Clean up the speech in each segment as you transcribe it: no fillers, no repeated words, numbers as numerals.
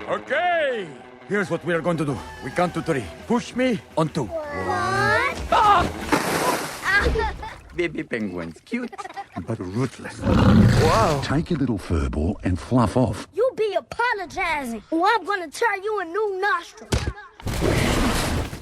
Okay. Here's what we are going to do. We count to 3. Push me on 2. What? Baby penguins, cute but ruthless. Wow. Take your little fur ball and fluff off. You be apologizing, or I'm gonna turn you a new nostril.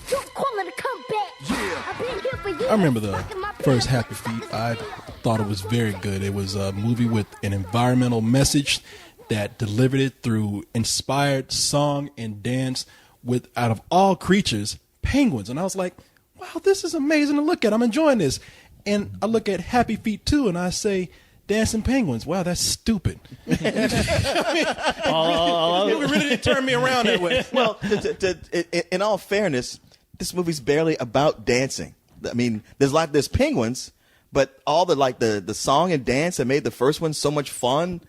You're calling to come back. Yeah. I've been here for years. I remember the first Happy Feet. I thought it was very good. It was a movie with an environmental message that delivered it through inspired song and dance with, out of all creatures, penguins. And I was like, wow, this is amazing to look at. I'm enjoying this. And I look at Happy Feet 2 and I say, dancing penguins. Wow, that's stupid. It really didn't turn me around that way. Well, in all fairness, this movie's barely about dancing. I mean, there's penguins, but all the song and dance that made the first one so much fun,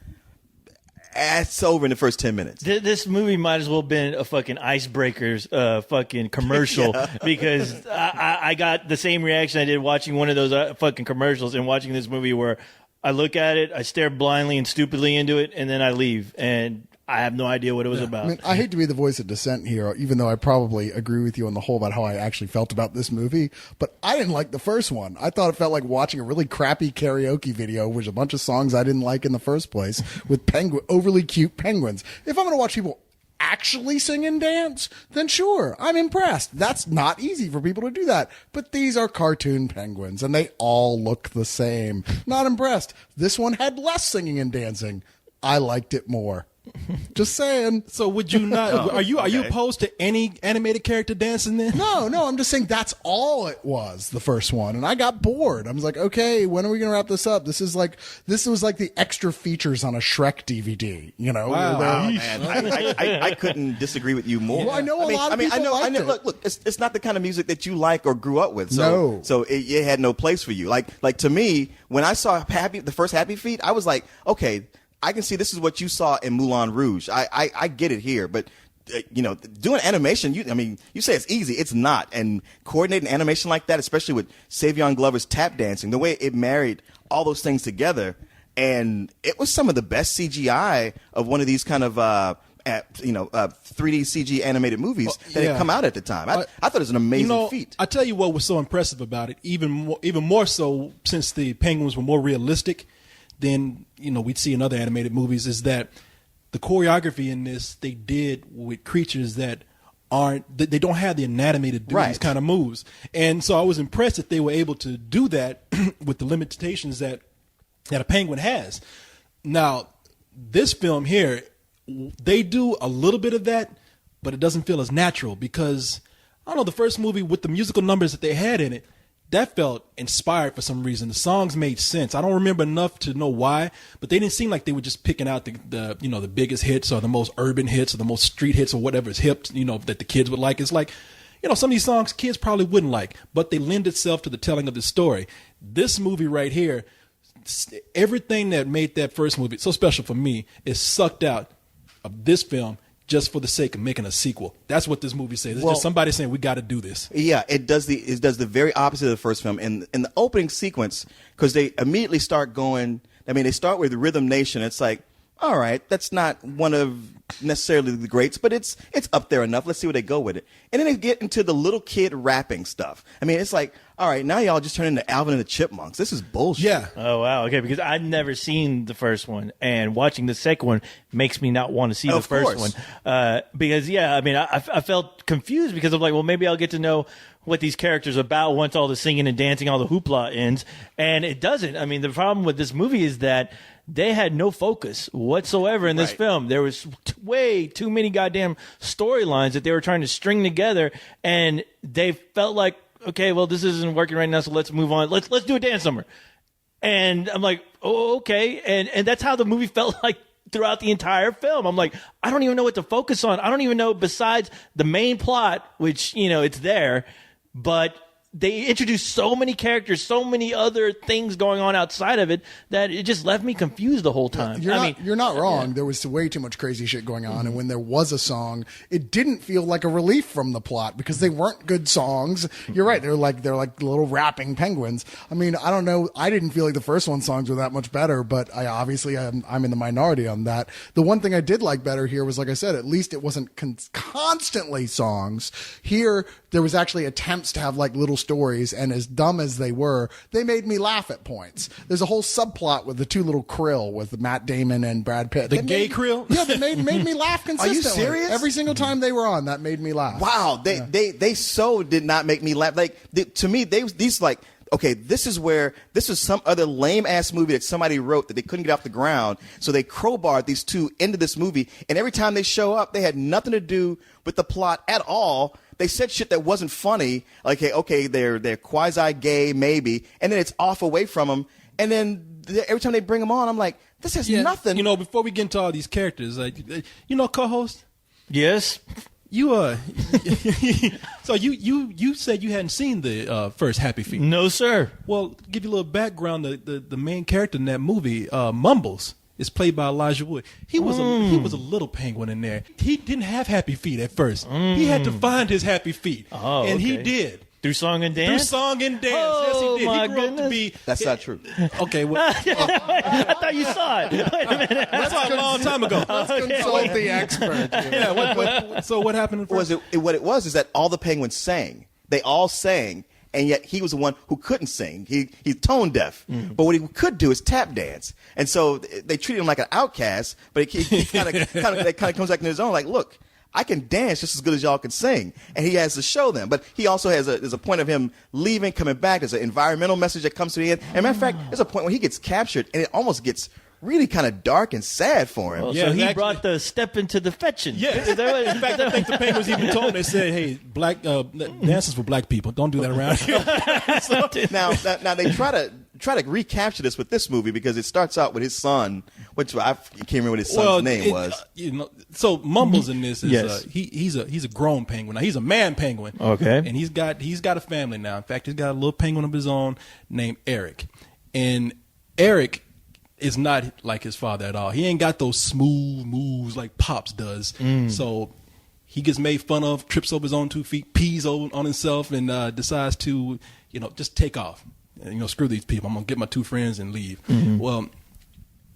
it's over in the first 10 minutes. This movie might as well have been a fucking Icebreakers fucking commercial because I got the same reaction I did watching one of those fucking commercials and watching this movie where I look at it, I stare blindly and stupidly into it, and then I leave. And I have no idea what it was about. I mean, I hate to be the voice of dissent here, even though I probably agree with you on the whole about how I actually felt about this movie. But I didn't like the first one. I thought it felt like watching a really crappy karaoke video, which a bunch of songs I didn't like in the first place, with overly cute penguins. If I'm going to watch people actually sing and dance, then sure, I'm impressed. That's not easy for people to do that. But these are cartoon penguins, and they all look the same. Not impressed. This one had less singing and dancing. I liked it more. Just saying. So would you not? Are you opposed to any animated character dancing then? No. I'm just saying that's all it was. The first one, and I got bored. I was like, okay, when are we gonna wrap this up? This was like the extra features on a Shrek DVD. You know? Wow, man. I couldn't disagree with you more. Well, I know a lot of people liked it. Look, it's not the kind of music that you like or grew up with. No. So it had no place for you. Like to me, when I saw the first Happy Feet, I was like, okay, I can see this is what you saw in Moulin Rouge. I get it here, but doing animation, you say it's easy. It's not. And coordinating animation like that, especially with Savion Glover's tap dancing, the way it married all those things together, and it was some of the best CGI of one of these kind of 3D CG animated movies that had come out at the time. I thought it was an amazing feat. I tell you what was so impressive about it, even more so since the penguins were more realistic than we'd see in other animated movies, is that the choreography in this they did with creatures that they don't have the anatomy to do these kind of moves. And so I was impressed that they were able to do that with the limitations that a penguin has. Now, this film here, they do a little bit of that, but it doesn't feel as natural because, I don't know, the first movie with the musical numbers that they had in it, that felt inspired for some reason. The songs made sense. I don't remember enough to know why, but they didn't seem like they were just picking out the biggest hits or the most urban hits or the most street hits or whatever is hip, that the kids would like. It's like, some of these songs kids probably wouldn't like, but they lend itself to the telling of the story. This movie right here, everything that made that first movie so special for me is sucked out of this film just for the sake of making a sequel. That's what this movie says. It's just somebody saying we got to do this. Yeah, it does the very opposite of the first film. In the opening sequence, because they immediately start going. They start with Rhythm Nation. It's like, all right, that's not one of necessarily the greats, but it's up there enough. Let's see where they go with it. And then they get into the little kid rapping stuff. It's like, all right, now y'all just turn into Alvin and the Chipmunks. This is bullshit. Yeah. Oh, wow. Okay, because I've never seen the first one, and watching the second one makes me not want to see the first one. Because, I felt confused because I'm like, well, maybe I'll get to know what these characters are about once all the singing and dancing, all the hoopla ends. And it doesn't. The problem with this movie is that they had no focus whatsoever in this film. There was way too many goddamn storylines that they were trying to string together, and they felt like, okay, well, this isn't working right now, so let's move on. Let's do a dance number. And I'm like, oh, okay. And that's how the movie felt like throughout the entire film. I'm like, I don't even know what to focus on. I don't even know, besides the main plot, which, it's there, but they introduced so many characters, so many other things going on outside of it that it just left me confused the whole time. You're not wrong. There was way too much crazy shit going on, and when there was a song, it didn't feel like a relief from the plot because they weren't good songs. You're right. They're like little rapping penguins. I mean, I don't know. I didn't feel like the first one's songs were that much better, but I'm in the minority on that. The one thing I did like better here was, like I said, at least it wasn't constantly songs. Here, there was actually attempts to have like little stories, and as dumb as they were, they made me laugh at points. There's a whole subplot with the two little krill with Matt Damon and Brad Pitt. The gay krill? Yeah, they made me laugh consistently. Are you serious? Every single time they were on, that made me laugh. Wow, they so did not make me laugh. Like to me, these like, okay, this is some other lame ass movie that somebody wrote that they couldn't get off the ground, so they crowbarred these two into this movie, and every time they show up, they had nothing to do with the plot at all. They said shit that wasn't funny, like, hey, okay, they're quasi-gay, maybe, and then it's off away from them. And then every time they bring them on, I'm like, this has nothing. You know, before we get into all these characters, co-host? Yes. So you said you hadn't seen the first Happy Feet. No, sir. Well, give you a little background. The main character in that movie, Mumbles, is played by Elijah Wood. He was a little penguin in there. He didn't have happy feet at first. He had to find his happy feet, and he did. Through song and dance? Through song and dance. Oh, yes, he did. my He grew up to goodness. be. That's not true. Okay, well, I thought you saw it. Wait a minute. that's a long time ago. Let's consult the expert. Yeah. So what happened? What it was is that all the penguins sang. They all sang, and yet he was the one who couldn't sing. He's tone deaf. But what he could do is tap dance. And so they treated him like an outcast, but he kind of comes back in his own, like, look, I can dance just as good as y'all can sing. And he has to show them. But he also there's a point of him leaving, coming back. There's an environmental message that comes to the end. And matter of fact, there's a point where he gets captured, and it almost gets really kind of dark and sad for him. Well, Yeah, so he actually- brought the step into the fetching. Yeah. Is that what- In fact, I think the penguins even told him, they said, hey, black dances for black people. Don't do that around here. Now they try to recapture this with this movie because it starts out with his son, which I can't remember what his son's name was. So Mumbles in this is Yes. he's a grown penguin. Now he's a man penguin. Okay. And he's got a family now. In fact, he's got a little penguin of his own named Eric. And Eric is not like his father at all. He ain't got those smooth moves like Pops does. So he gets made fun of, trips over his own 2 feet, pees on himself, and decides to, just take off. Screw these people. I'm going to get my 2 friends and leave. Well,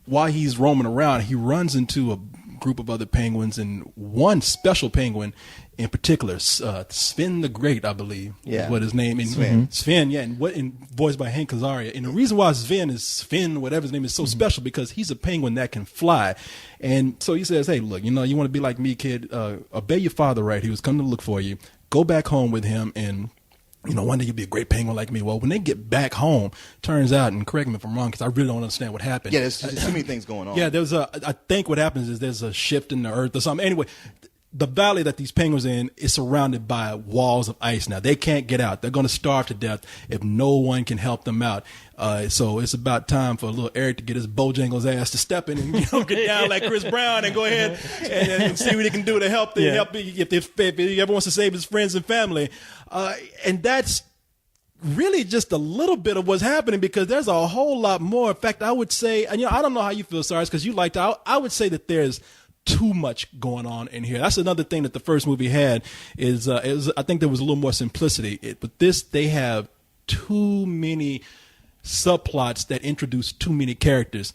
while he's roaming around, he runs into a group of other penguins, and one special penguin in particular, Sven the Great, I believe, is what his name is. Sven, yeah, and voiced by Hank Azaria. And the reason why Sven, whatever his name is, so special because he's a penguin that can fly. And so he says, hey, look, you want to be like me, kid, obey your father right. He was coming to look for you. Go back home with him, and one day you'll be a great penguin like me. Well, when they get back home, turns out, and correct me if I'm wrong, because I really don't understand what happened. Yeah, there's too many things going on. Yeah, I think what happens is there's a shift in the earth or something. Anyway, the valley that these penguins are in is surrounded by walls of ice now. They can't get out. They're going to starve to death if no one can help them out. So it's about time for little Eric to get his Bojangles ass to step in and get down like Chris Brown and go ahead and see what he can do to help if he ever wants to save his friends and family. And that's really just a little bit of what's happening because there's a whole lot more. In fact, I would say, and I don't know how you feel, Cyrus, because you liked it. I would say that there's too much going on in here. That's another thing that the first movie had is I think there was a little more simplicity. But this, they have too many subplots that introduce too many characters.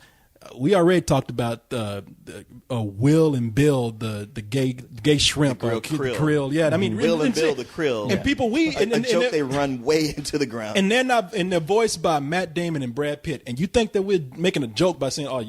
We already talked about Will and Bill, the gay shrimp, The krill. Yeah, I mean, Will and Bill, insane. the krill. And people, a joke they run way into the ground. And they're voiced by Matt Damon and Brad Pitt. And you think that we're making a joke by saying, "Oh,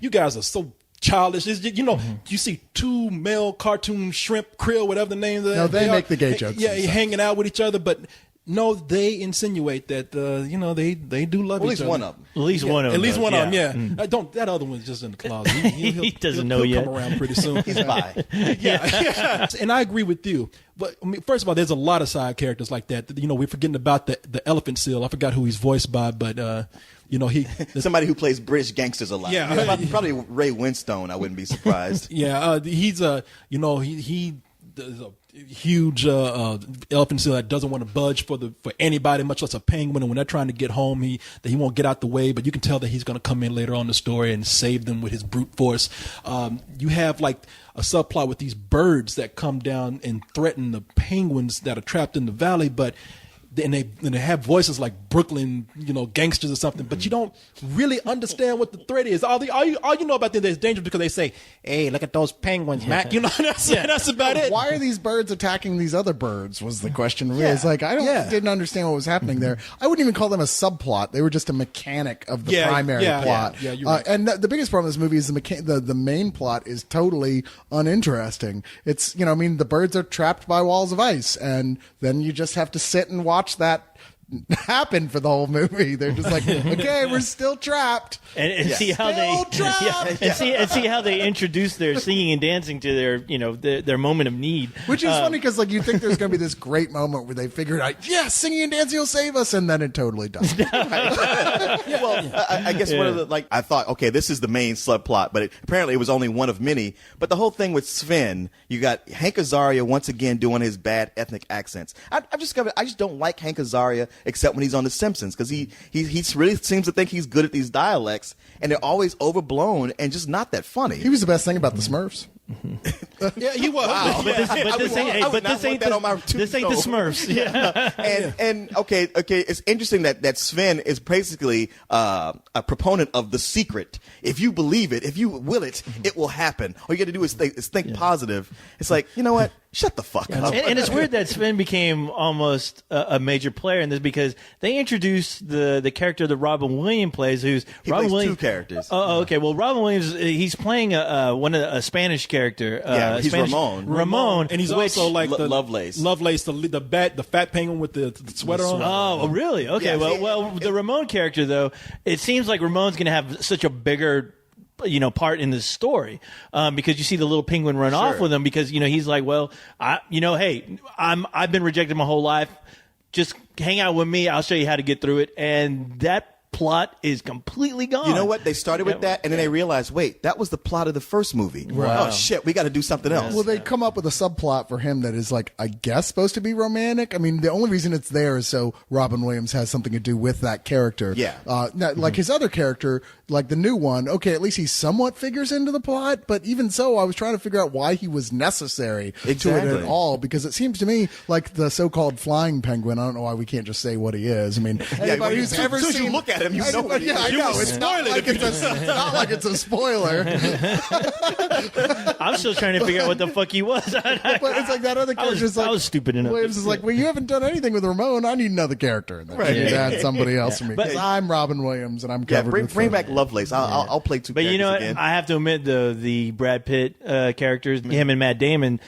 you guys are so childish." You see 2 male cartoon shrimp, krill, whatever the name. No, they make the gay jokes. Yeah, hanging out with each other, but. No, they insinuate that they do love each other. At least one of them. At least one of them. At least does, one of them, yeah. That other one's just in the closet. He doesn't know he'll yet. come around pretty soon. He's bi. Yeah. And I agree with you. But I mean, first of all, there's a lot of side characters like that. We're forgetting about the elephant seal. I forgot who he's voiced by, but Somebody who plays British gangsters a lot. Yeah. Probably Ray Winstone. I wouldn't be surprised. Yeah, he's he there's a huge elephant seal that doesn't want to budge for anybody, much less a penguin. And when they're trying to get home, he won't get out the way. But you can tell that he's going to come in later on in the story and save them with his brute force. You have like a subplot with these birds that come down and threaten the penguins that are trapped in the valley, but. And they have voices like Brooklyn, gangsters or something, but you don't really understand what the threat is. All you know about them is dangerous because they say, "Hey, look at those penguins, Mac." That's about it. Why are these birds attacking these other birds? Was the question. Really, it's like I didn't understand what was happening there. I wouldn't even call them a subplot. They were just a mechanic of the primary plot. Yeah, you're right. And the biggest problem in this movie is the main plot is totally uninteresting. It's the birds are trapped by walls of ice, and then you just have to sit and watch that happen for the whole movie. They're just like, okay, we're still trapped, and see how see how they introduce their singing and dancing to their moment of need, which is funny because you think there's going to be this great moment where they figure it out. Yes, singing and dancing will save us, and then it totally doesn't. Well, I guess one of the I thought, okay, this is the main subplot, but apparently it was only one of many. But the whole thing with Sven, you got Hank Azaria once again doing his bad ethnic accents. I've discovered I just don't like Hank Azaria except when he's on The Simpsons, because he really seems to think he's good at these dialects, and they're always overblown and just not that funny. He was the best thing about the Smurfs. Yeah, he was. Wow. But this ain't the Smurfs. Yeah. And okay, it's interesting that Sven is basically a proponent of the secret. If you believe it, if you will it, it will happen. All you got to do is think positive. It's like, you know what? Shut the fuck up. And it's weird that Sven became almost a major player in this, because they introduced the character that Robin Williams plays, He plays two characters. Oh, okay. Well, Robin Williams, he's playing a Spanish character. He's Spanish, Ramon, and he's also like the Lovelace, the fat penguin with the sweater on. Oh, really? Okay. Yeah, well, the Ramon character, though, it seems like Ramon's going to have such a bigger part in this story, because you see the little penguin run off with him, because he's like, well, hey, I've been rejected my whole life. Just hang out with me. I'll show you how to get through it. And that plot is completely gone. You know what? They started with that, and then they realized, wait, that was the plot of the first movie. Wow. Oh shit, we got to do something else. Well, they come up with a subplot for him that is I guess supposed to be romantic. I mean, the only reason it's there is so Robin Williams has something to do with that character. Yeah. Like his other character, like the new one, okay, at least he somewhat figures into the plot, but even so, I was trying to figure out why he was necessary to it at all, because it seems to me like the so-called flying penguin, I don't know why we can't just say what he is. I mean, anybody who's ever as soon as seen... you look at him, you know what he is. I know. It's not like it's a spoiler. I'm still trying to figure out what the fuck he was. But it's like that other character. I was stupid enough. Williams is like, well, you haven't done anything with Ramon. I need another character in there. Right. You add somebody else for me. But I'm Robin Williams, and I'm covered with bring fun. back Lovelace. I'll play two But characters you know what? again. I have to admit, the Brad Pitt characters, him and Matt Damon,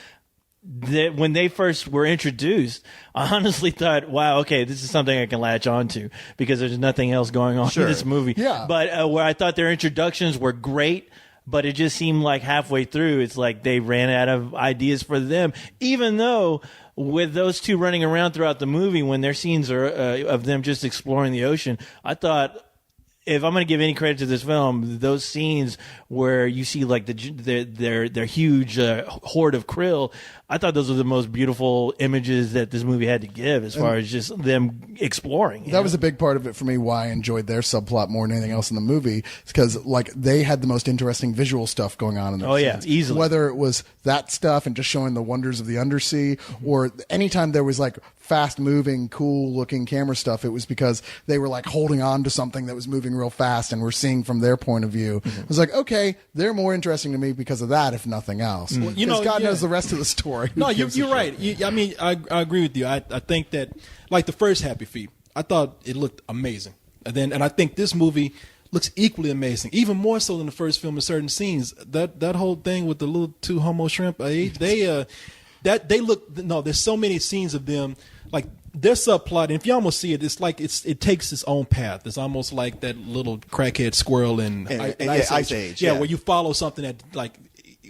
when they first were introduced, I honestly thought, wow, okay, this is something I can latch on to, because there's nothing else going on in this movie. Yeah. But where I thought their introductions were great, but it just seemed like halfway through, it's like they ran out of ideas for them, even though with those two running around throughout the movie, when their scenes are of them just exploring the ocean, I thought, if I'm going to give any credit to this film, those scenes where you see like their huge horde of krill, I thought those were the most beautiful images that this movie had to give, as far as just them exploring. That was a big part of it for me, why I enjoyed their subplot more than anything else in the movie. It's because they had the most interesting visual stuff going on in their scenes. Easily. Whether it was that stuff and just showing the wonders of the undersea, or anytime there was fast moving, cool looking camera stuff, it was because they were holding on to something that was moving real fast, and we're seeing from their point of view. It was like, okay, they're more interesting to me because of that, if nothing else. Because God knows the rest of the story. No, you're right. I agree with you. I think that, like the first Happy Feet, I thought it looked amazing, and I think this movie looks equally amazing, even more so than the first film in certain scenes. That whole thing with the little two homo shrimp, they look. No, there's so many scenes of them their subplot, and if you almost see it, it's like it takes its own path. It's almost like that little crackhead squirrel in Ice Age. Yeah, where you follow something that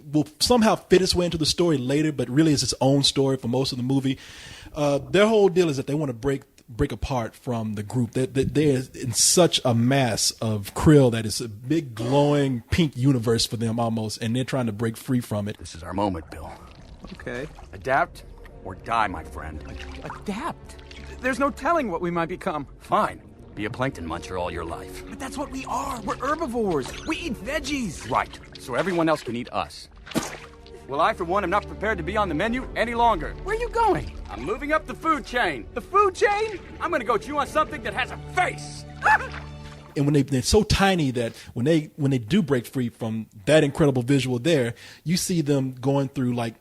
will somehow fit its way into the story later, but really is its own story for most of the movie. Their whole deal is that they want to break apart from the group. They're in such a mass of krill that it's a big glowing pink universe for them almost, and they're trying to break free from it. This is our moment, Bill. Okay. Adapt or die, my friend. Adapt? There's no telling what we might become. Fine. Be a plankton muncher all your life. But that's what we are. We're herbivores. We eat veggies. Right. So everyone else can eat us. Well, I, for one, am not prepared to be on the menu any longer. Where are you going? I'm moving up the food chain. The food chain? I'm going to go chew on something that has a face. And when they're so tiny that when they do break free from that incredible visual there, you see them going through like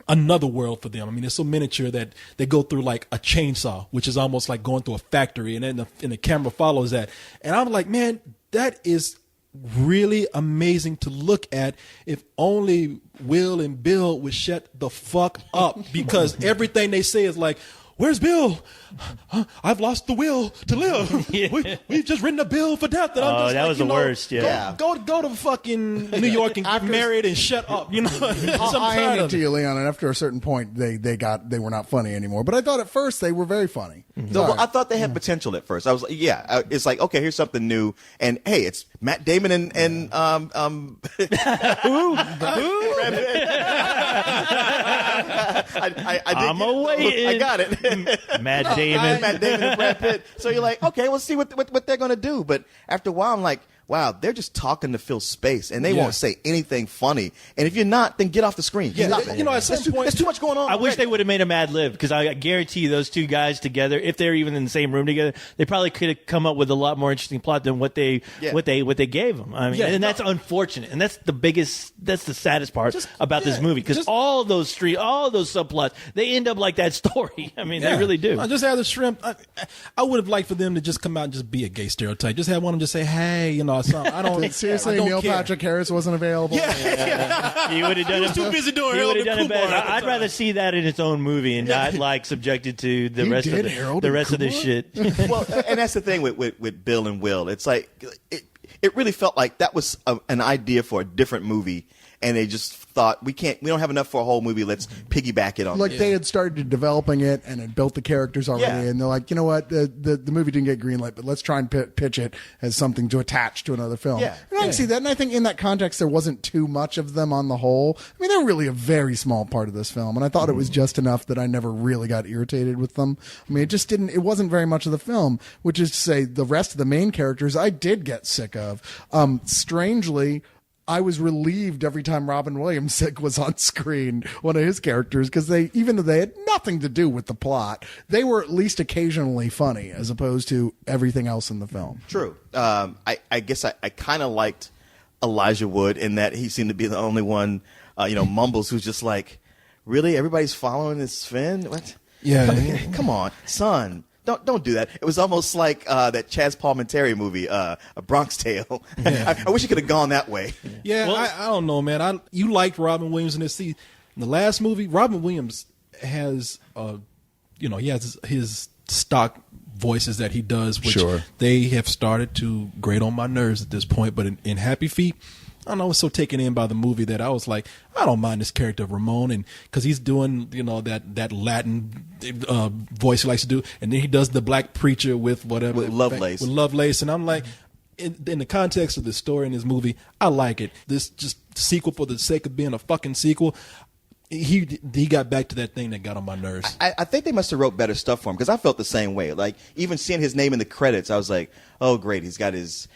another world for them. I mean, they're so miniature that they go through like a chainsaw, which is almost like going through a factory, and then the camera follows that. And I'm like, man, that is really amazing to look at. If only Will and Bill would shut the fuck up, because everything they say is like, where's Bill? I've lost the will to live. Yeah. We've just written a bill for death. And I'm just that like, was the worst. Yeah. Go to fucking New York and get married and shut up. You know, I hand it to you, Leon. And after a certain point, they were not funny anymore. But I thought at first they were very funny. No, well, I thought they had potential at first. I was like, it's like, okay, here's something new, and hey, it's Matt Damon and who? I'm awaiting. I got it. Matt Damon. Matt Damon and Brad Pitt. So you're like, okay, we'll see what they're gonna do. But after a while, I'm like, wow, they're just talking to fill space, and they won't say anything funny. And if you're not, then get off the screen. Yeah, Stop it. you know, at some point, there's too much going on. I wish they would have made a Mad Lib, because I guarantee you those two guys together, if they're even in the same room together, they probably could have come up with a lot more interesting plot than what they gave them. I mean, and that's unfortunate, and that's the saddest part about this movie, because all those subplots, they end up like that story. I mean, they really do. I just had the shrimp. I would have liked for them to just come out and just be a gay stereotype. Just have one of them just say, hey, you know, I don't. Seriously, Neil Patrick Harris wasn't available. Yeah. He would have done He was too busy doing he Harold would have and done it Kumar better. at the I'd time. rather see that in its own movie and not like subjected to the rest of this shit. Well, and that's the thing with Bill and Will. It's like it really felt like that was an idea for a different movie, and they just thought we don't have enough for a whole movie. Let's piggyback it on. Like they had started developing it and had built the characters already, and they're like, you know what, the movie didn't get greenlit, but let's try and pitch it as something to attach to another film. Yeah. And I can see that, and I think in that context there wasn't too much of them on the whole. I mean, they're really a very small part of this film, and I thought it was just enough that I never really got irritated with them. I mean, it wasn't very much of the film, which is to say the rest of the main characters I did get sick of. Strangely, I was relieved every time Robin Williams was on screen, one of his characters, because even though they had nothing to do with the plot, they were at least occasionally funny as opposed to everything else in the film. True. I guess I kind of liked Elijah Wood in that he seemed to be the only one, Mumbles, who's just like, really? Everybody's following this Finn? What? Yeah. Come on, son. Don't do that. It was almost like that Chaz Palminteri movie, A Bronx Tale. Yeah. I wish it could have gone that way. Yeah, well, I don't know, man. You liked Robin Williams in this. See, in the last movie, Robin Williams has, he has his stock voices that he does, which they have started to grate on my nerves at this point. But in Happy Feet, I don't know, I was so taken in by the movie that I was like, I don't mind this character of Ramon, and because he's doing, that Latin voice he likes to do, and then he does the black preacher with whatever with Lovelace, and I'm like, in the context of the story in this movie, I like it. This just sequel for the sake of being a fucking sequel. He got back to that thing that got on my nerves. I think they must have wrote better stuff for him, because I felt the same way. Like, even seeing his name in the credits, I was like, oh great, he's got his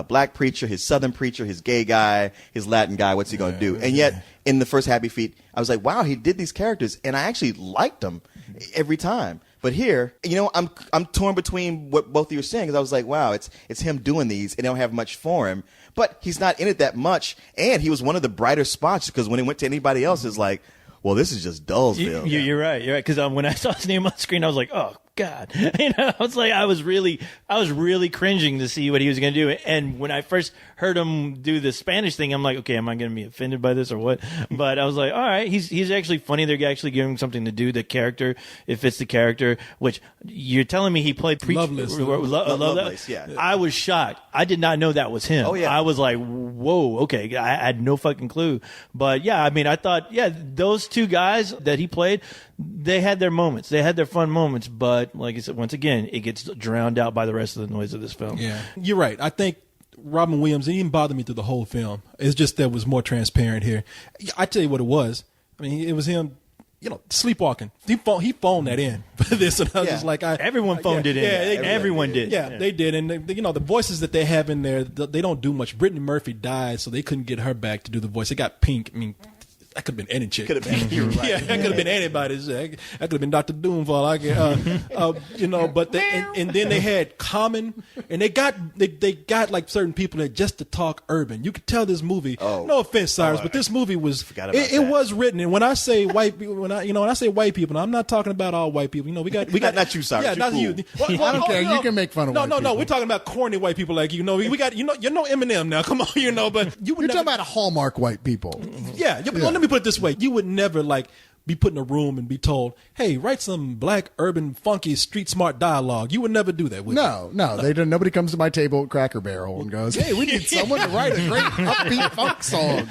black preacher, his southern preacher, his gay guy, his Latin guy. What's he going to do? And yet in the first Happy Feet, I was like, wow, he did these characters, and I actually liked them every time. But here, I'm torn between what both of you are saying, because I was like, wow, it's him doing these, and they don't have much for him. But he's not in it that much, and he was one of the brighter spots, because when he went to anybody else, it's like, well, this is just Dullsville. You're right. Because when I saw his name on screen, I was like, oh God. I was like, I was really cringing to see what he was going to do. And when I first heard him do the Spanish thing, I'm like, okay, am I going to be offended by this or what? But I was like, all right, he's actually funny. They're actually giving him something to do. The character, it fits the character. Which you're telling me he played Lovelace, yeah. I was shocked. I did not know that was him. Oh yeah. I was like, whoa, okay. I had no fucking clue. But yeah, I mean, I thought, those two guys that he played, they had their moments. They had their fun moments, but like I said, once again, it gets drowned out by the rest of the noise of this film. Yeah, you're right. I think Robin Williams, it didn't bother me through the whole film. It's just that it was more transparent here. I tell you what it was. I mean, it was him, sleepwalking. He phoned that in for this, and I was just like, everyone phoned it in. Yeah, everyone did. Yeah, they did, and the voices that they have in there, they don't do much. Brittany Murphy died, so they couldn't get her back to do the voice. They got Pink. I mean, that could have been any chick. Could have been. You're right. Yeah, that could have been anybody. That could have been Dr. Doom for all I can. But and then they had Common, and they got like certain people that just to talk urban. You could tell this movie. Oh. No offense, Cyrus, but this movie was. It was written, and when I say white people, when I say white people, I'm not talking about all white people. We got not you, Cyrus. Yeah, not cool. you. I don't care. You can make fun of white people. No. We're talking about corny white people like we got Eminem now. Come on, but you're talking about Hallmark white people. Yeah. Let me put it this way. You would never be put in a room and be told, hey, write some black, urban, funky, street smart dialogue. You would never do that, would you? No. They don't. Nobody comes to my table at Cracker Barrel and goes, hey, we need someone to write a great upbeat funk song.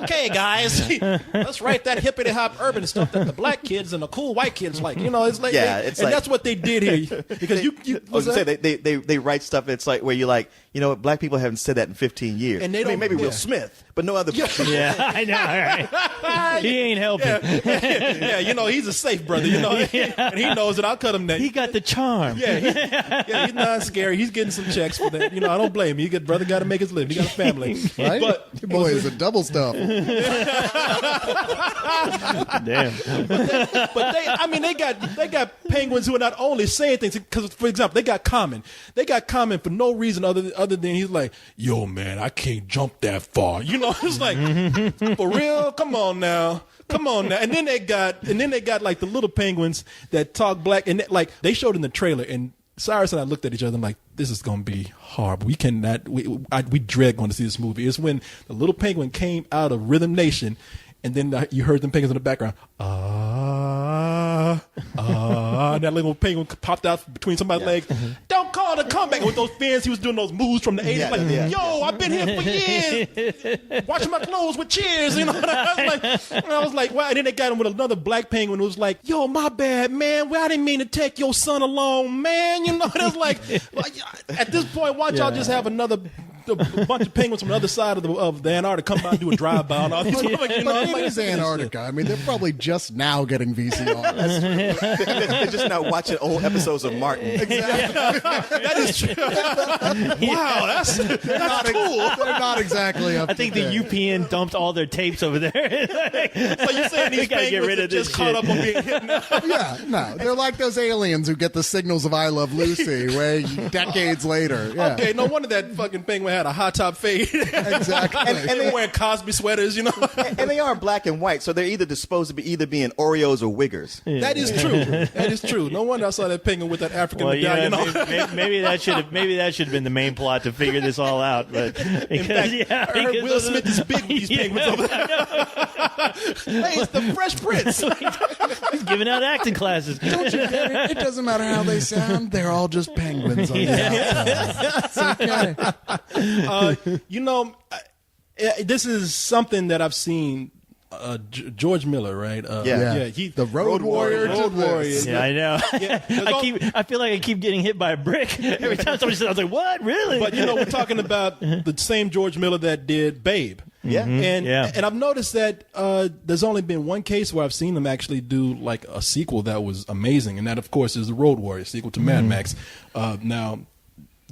Okay, guys, let's write that hippity hop urban stuff that the black kids and the cool white kids like. It's like, that's what they did here. Because they write stuff. It's like where you're like, black people haven't said that in 15 years. And they don't. Maybe Will Smith, but no other. Yeah, I know. Right? He ain't helping. Yeah, he's a safe brother, and he knows that I'll cut him that. He got the charm. He's not scary. He's getting some checks for that. I don't blame him. Brother got to make his living. He got a family. Right? But your boy is a double stuff. Damn. But they got penguins who are not only saying things, because, for example, they got Common. They got Common for no reason other than he's like, yo, man, I can't jump that far. It's like, for real? Come on now. And then they got like the little penguins that talk black, and they showed in the trailer, and Cyrus and I looked at each other and like, this is going to be horrible. We cannot, we dread going to see this movie. It's when the little penguin came out of Rhythm Nation, and then you heard them penguins in the background. And that little penguin popped out between somebody's legs. Don't call it a comeback. And with those fins, he was doing those moves from the 80s. Yo, I've been here for years. Washing my clothes with cheers. I was like, wow. And then they got him with another black penguin who was like, yo, my bad, man. Well, I didn't mean to take your son along, man. It was like at this point, why don't y'all just have a bunch of penguins from the other side of the Antarctica come by and do a drive-by on all these. But it is Antarctica. I mean, they're probably just now getting VCR. They're just now watching old episodes of Martin. Exactly. That is true. Wow, that's cool. They're not exactly up I think to the date. UPN dumped all their tapes over there. So you're saying these gotta get penguins rid are of this just caught up on being hit now? Yeah, no. They're like those aliens who get the signals of I Love Lucy way decades later. Yeah. Okay, no wonder that fucking penguin had a high top fade. Exactly. and they wearing Cosby sweaters, And they are black and white, so they're either disposed to be either being Oreos or Wiggers. That is true. That is true. No wonder I saw that penguin with that African medallion on. Maybe that should have been the main plot to figure this all out. But because, I heard Will Smith is big with these penguins over there. Hey, it's the Fresh Prince. He's giving out acting classes. Don't you get it? It doesn't matter how they sound. They're all just penguins on the outside. It's okay. This is something that I've seen. George Miller, right? The Road Warrior. Road Warrior. Yeah, I know. I feel like I keep getting hit by a brick every time somebody says. I was like, "What, really?" But we're talking about the same George Miller that did Babe. Yeah, and I've noticed that there's only been one case where I've seen them actually do like a sequel that was amazing, and that, of course, is the Road Warrior sequel to Mad Max. Now,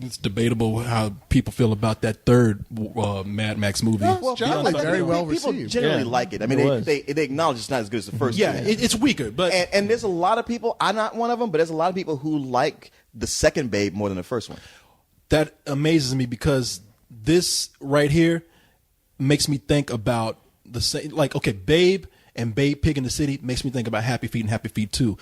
it's debatable how people feel about that third Mad Max movie. Well, generally very well people received. generally like it. I mean, they acknowledge it's not as good as the first. Yeah, two. it's weaker, but and there's a lot of people. I'm not one of them, but there's a lot of people who like the second Babe more than the first one. that amazes me because this right here makes me think about the same. Like, okay, Babe and Babe Pig in the City makes me think about Happy Feet and Happy Feet 2.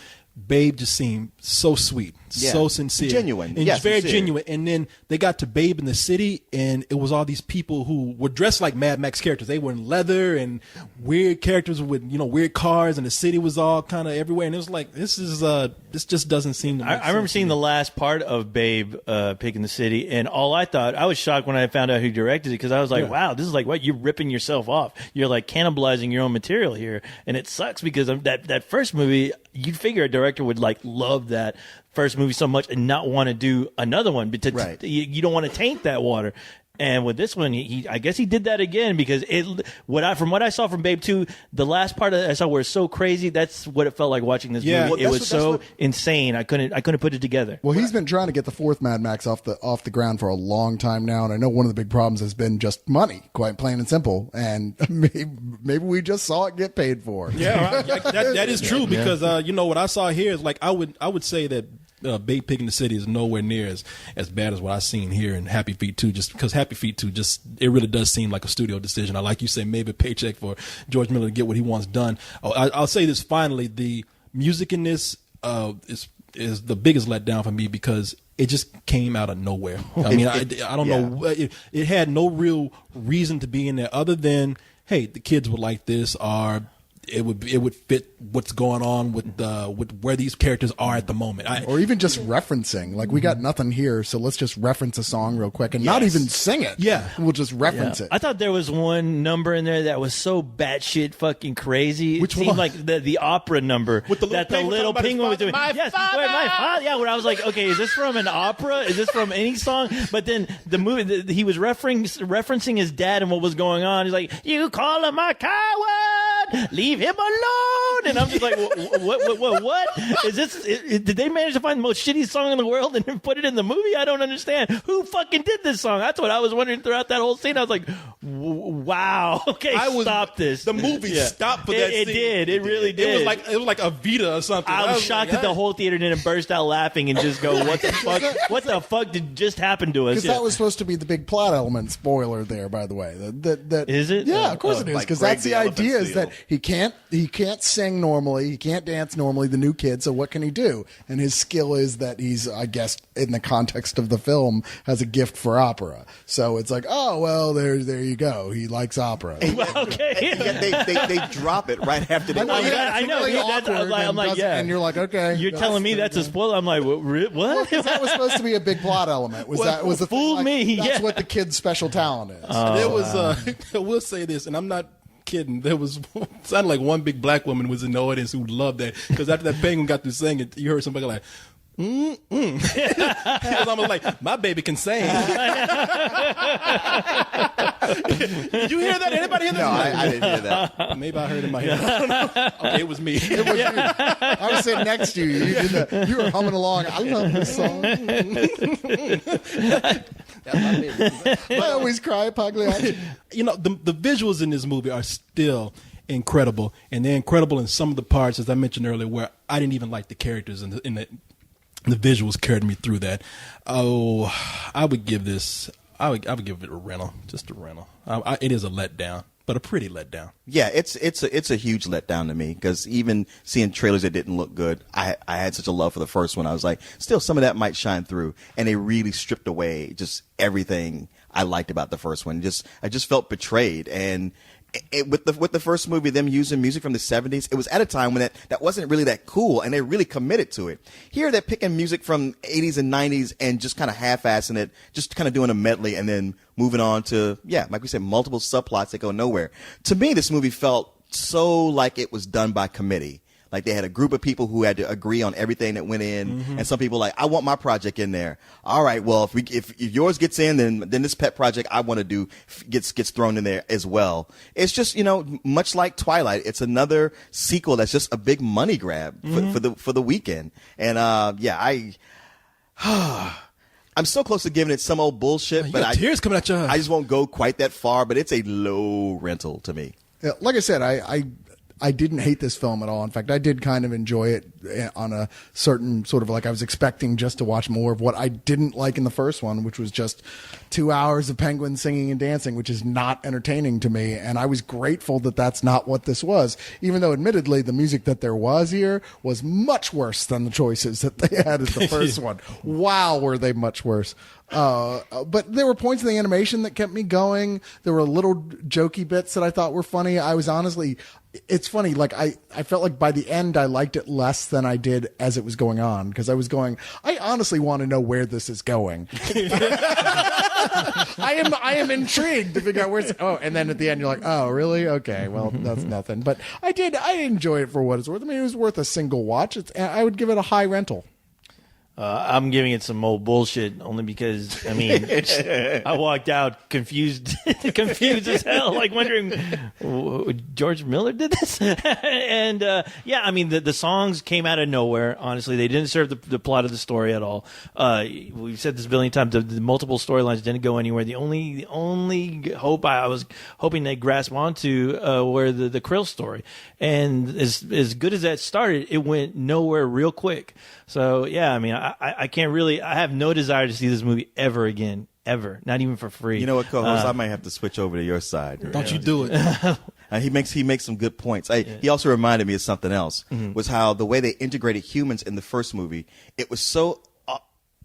Babe just seemed so sweet, so sincere, genuine, and very genuine. And then they got to Babe in the City, and it was all these people who were dressed like Mad Max characters. They were in leather and weird characters with weird cars, and the city was all kind of everywhere. And it was like this just doesn't seem to make sense. I remember seeing the last part of Babe Pig in the City, and all I thought, I was shocked when I found out who directed it, because I was like, wow, this is like, what, you're ripping yourself off. You're like cannibalizing your own material here, and it sucks because that first movie, you'd figure a director would like love that first movie so much and not want to do another one because you don't want to taint that water. And with this one, I guess he did that again because from what I saw from Babe 2, the last part I saw where it's so crazy, that's what it felt like watching this movie. Well, it was so insane. I couldn't put it together. Well, he's been trying to get the fourth Mad Max off the ground for a long time now, and I know one of the big problems has been just money, quite plain and simple. And maybe we just saw it get paid for. Yeah, that is true because what I saw here is like I would say that Babe Pig in the City is nowhere near as bad as what I've seen here in Happy Feet 2, just because Happy Feet 2 it really does seem like a studio decision. I like you say, maybe a paycheck for George Miller to get what he wants done. I'll say this finally, the music in this is the biggest letdown for me because it just came out of nowhere. I mean, I don't know. It had no real reason to be in there other than, hey, the kids would like this, or it would fit what's going on with where these characters are at the moment. Or even just referencing. Like, we got nothing here, so let's just reference a song real quick and not even sing it. Yeah. We'll just reference it. I thought there was one number in there that was so batshit fucking crazy. Which it seemed one? like the opera number With the little penguin was doing. My Yes, father! my father. Yeah, where I was like, okay, is this from an opera? Is this from any song? But then the movie, he was referencing his dad and what was going on. He's like, "You call him a coward, leave him alone." And I'm just like, what? Is this? Did they manage to find the most shitty song in the world and then put it in the movie? I don't understand. Who fucking did this song? That's what I was wondering throughout that whole scene. I was like, wow. Okay, stop this. The movie stopped for that scene. It did. It really did. It was like a Vita or something. I was shocked that the whole theater didn't burst out laughing and just go, what the fuck? What the fuck did just happen to us? Because that was supposed to be the big plot element. Spoiler there, by the way. That is it? Yeah, of course it is. Like Because Greg that's the the Elephant idea is Seal. that he can't sing normally, he can't dance normally. The new kid. So what can he do? And his skill is that he's, I guess, in the context of the film, has a gift for opera. So it's like, oh well, there you go. He likes opera. Okay. They drop it right after they. I know. Really That's- awkward I'm like, yeah. and you're like, okay. You're telling me that's a spoiler? I'm like, what? Well, 'cause that was supposed to be a big plot element. Was the fool thing, me, That's yeah. what the kid's special talent is. There was, I will say this, and I'm not kidding. There was sounded like one big black woman was in the audience who loved that because after that penguin got through singing, you heard somebody like. It was almost like my baby can sing. Did you hear that? Anybody hear that? No, I didn't hear that. Maybe I heard it in my head. I don't know. Okay, it was me. It was you. I was sitting next to you. You were humming along. I love this song. I always cry, Pagliacci. The visuals in this movie are still incredible, and they're incredible in some of the parts, as I mentioned earlier, where I didn't even like the characters, and the visuals carried me through that. Oh, I would give this. I would give it a rental, just a rental. It is a letdown, but a pretty letdown. Yeah, it's a huge letdown to me because even seeing trailers that didn't look good, I had such a love for the first one. I was like, still some of that might shine through, and they really stripped away just everything I liked about the first one. I just felt betrayed, and with the first movie, them using music from the 70s, it was at a time when that wasn't really that cool, and they really committed to it. Here, they're picking music from 80s and 90s and just kind of half-assing it, just kind of doing a medley and then moving on to, like we said, multiple subplots that go nowhere. To me, this movie felt so like it was done by committee. Like they had a group of people who had to agree on everything that went in, and some people like, I want my project in there. All right, well, if yours gets in, then this pet project I want to do gets thrown in there as well. It's just much like Twilight, it's another sequel that's just a big money grab for the weekend. And I'm so close to giving it some old bullshit, but tears coming at your eyes. I just won't go quite that far. But it's a low rental to me. Yeah, like I said, I didn't hate this film at all. In fact, I did kind of enjoy it on a certain sort of like I was expecting just to watch more of what I didn't like in the first one, which was just 2 hours of penguins singing and dancing, which is not entertaining to me. And I was grateful that that's not what this was, even though admittedly the music that there was here was much worse than the choices that they had in the first one. Wow, were they much worse. But there were points in the animation that kept me going. There were little jokey bits that I thought were funny. I was honestly, it's funny, like I felt like by the end I liked it less than I did as it was going on, because I was going, I honestly want to know where this is going. I am intrigued to figure out where's, and then at the end you're like, oh really? Okay, well that's nothing. But I enjoy it for what it's worth. I mean, it was worth a single watch. I would give it a high rental. I'm giving it some old bullshit only because I walked out confused as hell, like wondering George Miller did this. And the songs came out of nowhere. Honestly, they didn't serve the plot of the story at all. We've said this a billion times. The multiple storylines didn't go anywhere. The only hope I was hoping they grasp onto were the Krill story. And as good as that started, it went nowhere real quick. So yeah, I can't really. I have no desire to see this movie ever again, ever. Not even for free. You know what, co-host? I might have to switch over to your side. Don't you do it? He makes some good points. He also reminded me of something else. Was how the way they integrated humans in the first movie, it was so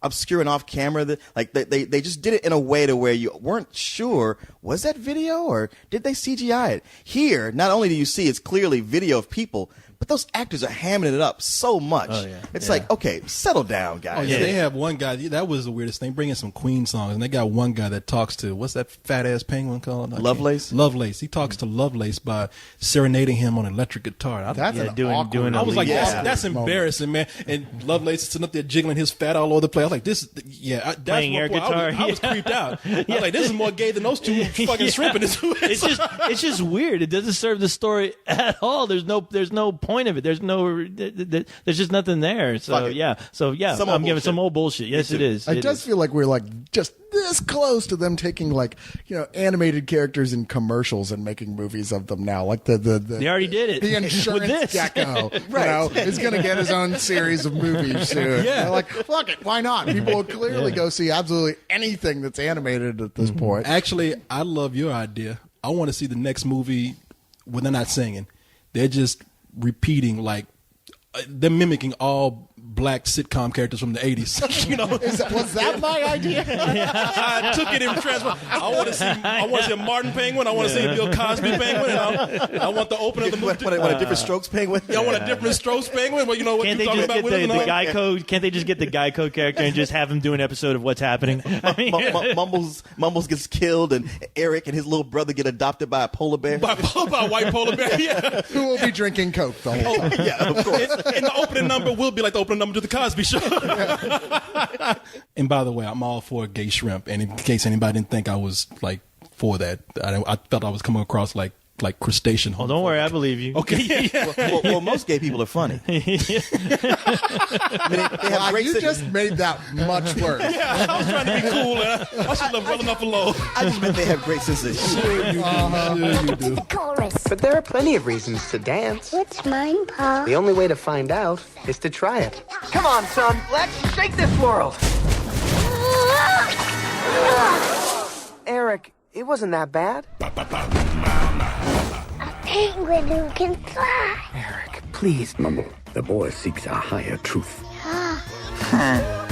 obscure and off camera that they just did it in a way to where you weren't sure, was that video or did they CGI it? Here, not only do you see it's clearly video of people, but those actors are hamming it up so much. Oh, yeah. It's like, okay, settle down, guys. Oh, yeah, they have one guy. That was the weirdest thing. Bringing some Queen songs, and they got one guy that talks to, what's that fat ass penguin called? Lovelace? Lovelace. He talks to Lovelace by serenading him on electric guitar. That's an awkward. doing I was like, Yeah. that's embarrassing, man. And Lovelace is sitting up there jiggling his fat all over the place. I was like, that's Playing one air point guitar, I was creeped out. I was like, this is more gay than those two fucking shrimp in this movie. It's just weird. It doesn't serve the story at all. There's no point of it. There's just nothing there. So yeah. I'm giving some old bullshit. Yes, it is. It does feel like we're like just this close to them taking animated characters in commercials and making movies of them now. Like the They already did it The with insurance this. gecko, is going to get his own series of movies soon. Yeah. They're like, fuck it, why not? People will clearly go see absolutely anything that's animated at this point. Actually, I love your idea. I want to see the next movie when they're not singing. They're just repeating, they're mimicking all black sitcom characters from the 80s. Was that my idea? I took it in transfer. I want to see a Martin Penguin. I want to see a Bill Cosby Penguin. And I want the opening of the movie. What a different strokes penguin. I want a different Strokes Penguin. Well, you know what Can't you're they talking just about. get the Geico? Can't they just get the Geico character and just have him do an episode of What's Happening? Mumbles gets killed, and Eric and his little brother get adopted by a polar bear. By a white polar bear, yeah. Who will be drinking Coke the whole time? Yeah, of course. And the opening number will be like the opening number to the Cosby Show. And by the way, I'm all for gay shrimp. And in case anybody didn't think I was for that, I felt I was coming across like crustacean. Oh, don't worry, I believe you. Okay. Well, most gay people are funny. They have great You just made that much worse. Yeah, I was trying to be cool. I should have well enough alone. I just meant they have great sense of humor. The chorus. But there are plenty of reasons to dance. What's mine, Pa? The only way to find out is to try it. Come on, son. Let's shake this world. Eric, it wasn't that bad. A penguin who can fly. Eric, please. Mumble, the boy seeks a higher truth. Ah.